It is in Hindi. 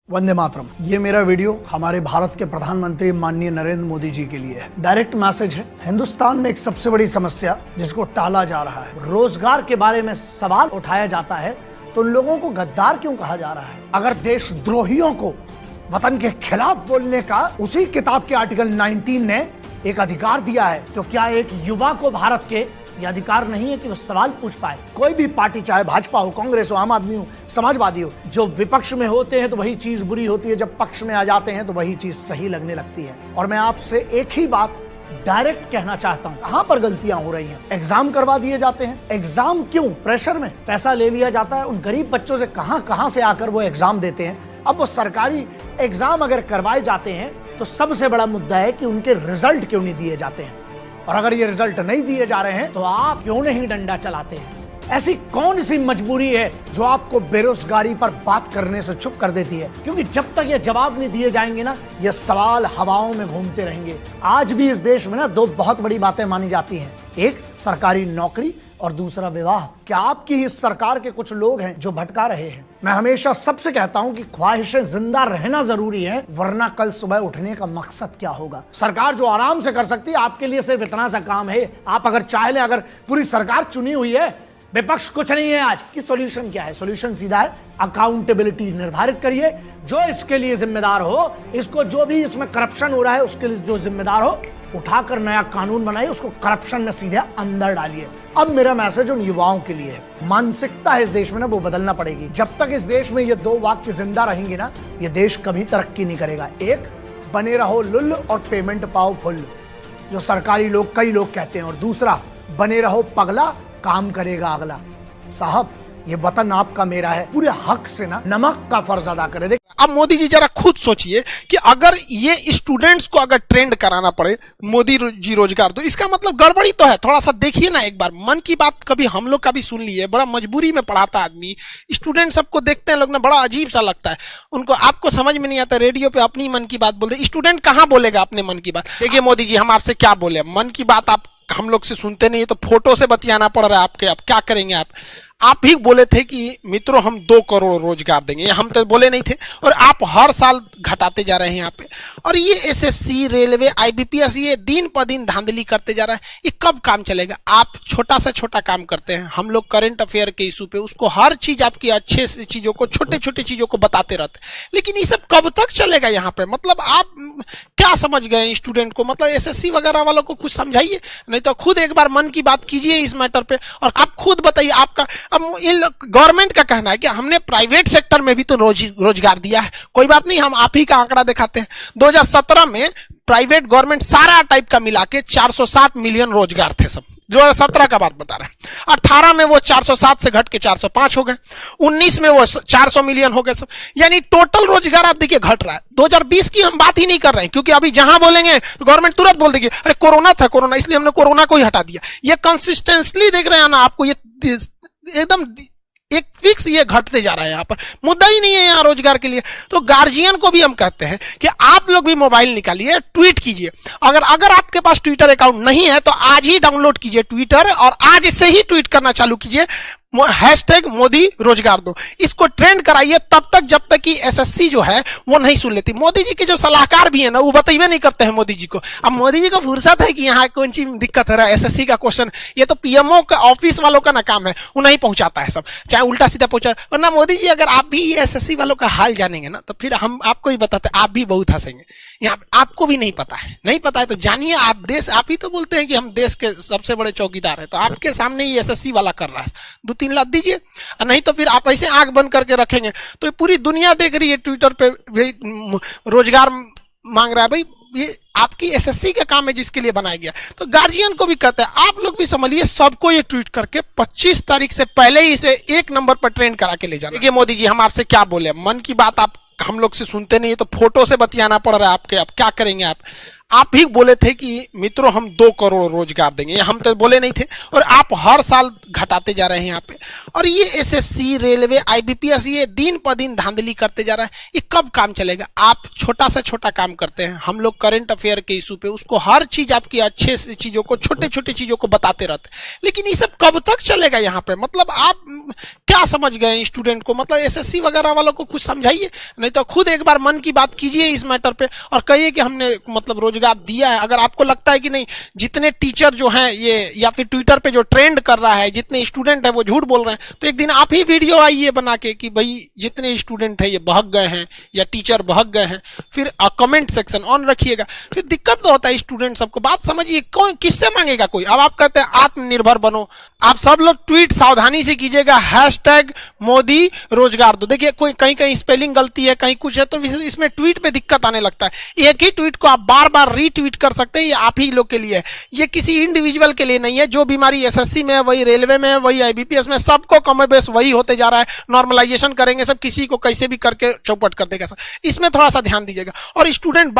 वंदे मातरम। ये मेरा वीडियो हमारे भारत के प्रधानमंत्री माननीय नरेंद्र मोदी जी के लिए है। डायरेक्ट मैसेज है। हिंदुस्तान में एक सबसे बड़ी समस्या जिसको टाला जा रहा है, रोजगार के बारे में सवाल उठाया जाता है तो उन लोगों को गद्दार क्यों कहा जा रहा है? अगर देशद्रोहियों को वतन के खिलाफ बोलने का उसी किताब के आर्टिकल 19 ने एक अधिकार दिया है, तो क्या एक युवा को भारत के ये अधिकार नहीं है कि वो सवाल पूछ पाए? कोई भी पार्टी, चाहे भाजपा हो, कांग्रेस हो, आम आदमी हो, समाजवादी हो, जो विपक्ष में होते हैं तो वही चीज बुरी होती है, जब पक्ष में आ जाते हैं तो वही चीज सही लगने लगती है। और मैं आपसे एक ही बात डायरेक्ट कहना चाहता हूँ, कहाँ पर गलतियां हो रही हैं? एग्जाम करवा दिए जाते हैं। एग्जाम क्यों? प्रेशर में पैसा ले लिया जाता है। उन गरीब बच्चों से कहाँ से आकर वो एग्जाम देते हैं। अब वो सरकारी एग्जाम अगर करवाए जाते हैं तो सबसे बड़ा मुद्दा है कि उनके रिजल्ट क्यों नहीं दिए जाते हैं, और अगर ये रिजल्ट नहीं दिए जा रहे हैं तो आप क्यों नहीं डंडा चलाते हैं? ऐसी कौन सी मजबूरी है जो आपको बेरोजगारी पर बात करने से चुप कर देती है? क्योंकि जब तक ये जवाब नहीं दिए जाएंगे ना, ये सवाल हवाओं में घूमते रहेंगे। आज भी इस देश में ना दो बहुत बड़ी बातें मानी जाती हैं, एक सरकारी नौकरी और दूसरा विवाह। क्या आपकी ही सरकार के कुछ लोग हैं जो भटका रहे हैं? मैं हमेशा सबसे कहता हूं कि ख्वाहिशें जिंदा रहना जरूरी है, वरना कल सुबह उठने का मकसद क्या होगा? सरकार जो आराम से कर सकती है, आपके लिए सिर्फ इतना सा काम है, आप अगर चाह लें, अगर पूरी सरकार चुनी हुई है, विपक्ष कुछ नहीं है आज की, सॉल्यूशन क्या है? सॉल्यूशन सीधा है, अकाउंटेबिलिटी निर्धारित करिए। जो इसके लिए जिम्मेदार हो, इसको जो भी इसमें करप्शन हो रहा है उसके लिए जो जिम्मेदार हो, उठाकर नया कानून बनाइए, उसको करप्शन में सीधे अंदर डालिए। अब मेरा मैसेज उन युवाओं के लिए है, मानसिकता है इस देश में ना, वो बदलना पड़ेगी। जब तक इस देश में ये दो वाक्य जिंदा रहेंगे ना, ये देश कभी तरक्की नहीं करेगा। एक, बने रहो लुल्ल और पेमेंट पाओ फुल, जो सरकारी लोग, कई लोग कहते हैं, और दूसरा, बने रहो पगला, काम करेगा अगला। साहब, ये वतन आपका मेरा है, पूरे हक से ना नमक का फर्ज अदा करे। देख, अब मोदी जी जरा खुद सोचिए कि अगर ये स्टूडेंट्स को अगर ट्रेंड कराना पड़े मोदी जी रोजगार, तो इसका मतलब गड़बड़ी तो है। थोड़ा सा देखिए ना एक बार, मन की बात कभी हम लोग का भी सुन लिए, बड़ा मजबूरी में पढ़ाता आदमी, स्टूडेंट सबको देखते हैं लोग ना, बड़ा अजीब सा लगता है उनको। आपको समझ में नहीं आता, रेडियो पे अपनी मन की बात बोलते, स्टूडेंट कहाँ बोलेगा अपने मन की बात? देखिए मोदी जी, हम आपसे क्या बोले, मन की बात आप हम लोग से सुनते नहीं है, तो फोटो से बतियाना पड़ रहा है आपके। अब क्या करेंगे आप भी बोले थे कि मित्रों हम 2 करोड़ रोजगार देंगे, हम तो बोले नहीं थे, और आप हर साल घटाते जा रहे हैं यहाँ पे। और ये एसएससी, रेलवे, आईबीपीएस, ये दिन पर दिन धांधली करते जा रहा है। ये कब काम चलेगा? आप छोटा से छोटा काम करते हैं, हम लोग करंट अफेयर के इशू पे उसको हर चीज आपकी अच्छे से चीजों को, छोटे छोटे चीजों को बताते रहते हैं, लेकिन ये सब कब तक चलेगा यहाँ पे? मतलब आप क्या समझ गए स्टूडेंट को? मतलब एसएससी वगैरह वालों को कुछ समझाइए, नहीं तो खुद एक बार मन की बात कीजिए इस मैटर पे, और आप खुद बताइए आपका। अब इन गवर्नमेंट का कहना है कि हमने प्राइवेट सेक्टर में भी तो रोजगार दिया है। कोई बात नहीं, हम आप ही का आंकड़ा दिखाते हैं। 2017 में प्राइवेट गवर्नमेंट सारा टाइप का मिला के 407 मिलियन रोजगार थे सब। 2017 का बात बता रहे हैं। 18 में वो 407 से घट के 405 हो गए, 19 में वो 400 मिलियन हो गए सब। यानी टोटल रोजगार आप देखिए घट रहा है। 2020 की हम बात ही नहीं कर रहे हैं, क्योंकि अभी जहां बोलेंगे तो गवर्नमेंट तुरंत बोल देगी अरे कोरोना था, कोरोना, इसलिए हमने कोरोना को ही हटा दिया। ये कंसिस्टेंटली देख रहे हैं ना आपको, ये एकदम एक फिक्स ये घटते जा रहा है। यहाँ पर मुद्दा ही नहीं है यहाँ रोजगार के लिए। तो गार्जियन को भी हम कहते हैं कि आप लोग भी मोबाइल निकालिए, ट्वीट कीजिए। अगर आपके पास ट्विटर अकाउंट नहीं है तो आज ही डाउनलोड कीजिए ट्विटर, और आज से ही ट्वीट करना चालू कीजिए, हैशटैग मोदी रोजगार दो। इसको ट्रेंड कराइए तब तक जब तक कि एसएससी जो है वो नहीं सुन लेती। मोदी जी के जो सलाहकार भी है ना, वो बताइए नहीं करते हैं मोदी जी को। अब मोदी जी को फुर्सत है कि यहाँ कौन सी दिक्कत है, एसएससी का क्वेश्चन, ये तो पीएमओ का ऑफिस वालों का ना काम है, वो नहीं पहुंचाता है सब, चाहे उल्टा सीधा पहुंचा। वरना मोदी जी, अगर आप भी एसएससी वालों का हाल जानेंगे ना, तो फिर हम आपको ही बताते, आप भी बहुत हंसेंगे। यहाँ आपको भी नहीं पता है तो जानिए। आप देश, आप ही तो बोलते हैं कि हम देश के सबसे बड़े चौकीदार हैं, तो आपके सामने ही एसएससी वाला कर रहा है। 2-3 लाख दीजिए, नहीं तो फिर आप ऐसे आंख बंद करके रखेंगे तो पूरी दुनिया देख रही है ट्विटर पे रोजगार मांग रहा है। भाई ये आपकी एसएससी का काम है जिसके लिए बनाया गया। तो गार्जियन को भी कहते हैं आप लोग भी समझिए, सबको ये ट्वीट करके 25 तारीख से पहले ही इसे 1 नंबर पर ट्रेंड करा के ले जाना। देखिए मोदी जी, हम आपसे क्या बोले, मन की बात आप हम लोग से सुनते नहीं है, तो फोटो से बतियाना पड़ रहा है आपके। अब क्या करेंगे आप भी बोले थे कि मित्रों हम 2 करोड़ रोजगार देंगे, हम तो बोले नहीं थे, और आप हर साल घटाते जा रहे हैं यहाँ पे। और ये एसएससी, रेलवे, आईबीपीएस ये दिन पर दिन धांधली करते जा रहा है, ये कब काम चलेगा? आप छोटा से छोटा काम करते हैं, हम लोग करंट अफेयर के इशू पे उसको हर चीज आपकी अच्छे से चीजों को, छोटे छोटे चीजों को बताते रहते हैं, लेकिन ये सब कब तक चलेगा यहाँ पे? मतलब आप क्या समझ गए स्टूडेंट को? मतलब एसएससी वगैरह वालों को कुछ समझाइए, नहीं तो खुद एक बार मन की बात कीजिए इस मैटर पे और कहिए कि हमने मतलब रोजगार दिया है। अगर आपको लगता है कि नहीं, जितने टीचर जो हैं ये, या फिर ट्विटर पे जो ट्रेंड कर रहा है, जितने स्टूडेंट है वो झूठ बोल रहे हैं, तो एक दिन आप ही वीडियो आइए बना के कि भाई जितने स्टूडेंट है ये बहक गए हैं या टीचर बहक गए हैं, फिर कमेंट सेक्शन ऑन रखिएगा। फिर दिक्कत तो होता है स्टूडेंट सबको, बात समझिए, कौन किससे मांगेगा कोई? अब आप कहते हैं आत्मनिर्भर बनो, आप सब लोग ट्वीट सावधानी से कीजिएगा, #मोदी रोजगार दो। देखिए कोई कहीं कहीं स्पेलिंग गलती है, कहीं कुछ है, तो इसमें ट्वीट पे दिक्कत आने लगता है। एक ही ट्वीट को आप बार बार रीट्वीट कर सकते हैं, ये आप ही लोग के लिए है, ये किसी इंडिविजुअल के लिए नहीं है। जो बीमारी एसएससी में है, वही रेलवे में है, वही आईबीपीएस में, सबको कम बेस वही होते जा रहा है। नॉर्मलाइजेशन करेंगे सब, किसी को कैसे भी करके चौपट कर देगा। इसमें थोड़ा सा ध्यान दीजिएगा। और स्टूडेंट